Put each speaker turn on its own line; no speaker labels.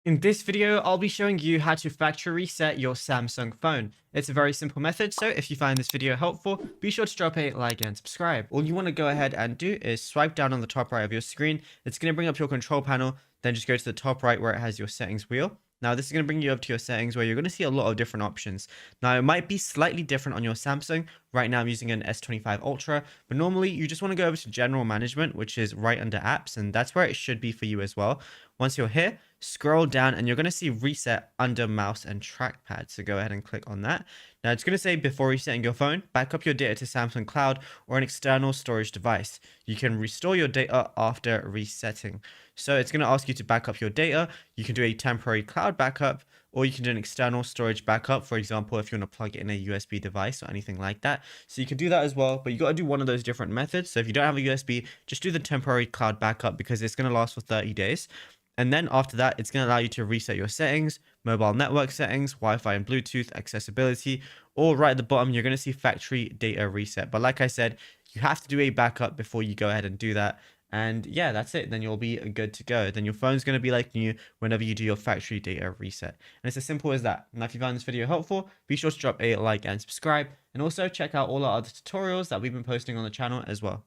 In this video, I'll be showing you how to factory reset your Samsung phone. It's a very simple method, so if you find this video helpful, be sure to drop a like and subscribe. All you want to go ahead and do is swipe down on the top right of your screen. It's going to bring up your control panel, then just go to the top right where it has your settings wheel. Now, this is going to bring you up to your settings where you're going to see a lot of different options. Now, it might be slightly different on your Samsung. Right now, I'm using an S25 Ultra, but normally you just want to go over to General Management, which is right under Apps, and that's where it should be for you as well. Once you're here, scroll down and you're going to see Reset under Mouse and Trackpad. So go ahead and click on that. Now, it's going to say before resetting your phone, back up your data to Samsung Cloud or an external storage device. You can restore your data after resetting. So it's going to ask you to back up your data. You can do a temporary cloud backup, or you can do an external storage backup, for example, if you want to plug it in a USB device or anything like that. So you can do that as well, but you got to do one of those different methods. So if you don't have a USB, just do the temporary cloud backup because it's going to last for 30 days. And then after that, it's going to allow you to reset your settings, mobile network settings, Wi-Fi and Bluetooth, accessibility, or right at the bottom, you're going to see factory data reset. But like I said, you have to do a backup before you go ahead and do that. And yeah, that's it. Then you'll be good to go. Then your phone's going to be like new whenever you do your factory data reset. And it's as simple as that. Now, if you found this video helpful, be sure to drop a like and subscribe. And also check out all our other tutorials that we've been posting on the channel as well.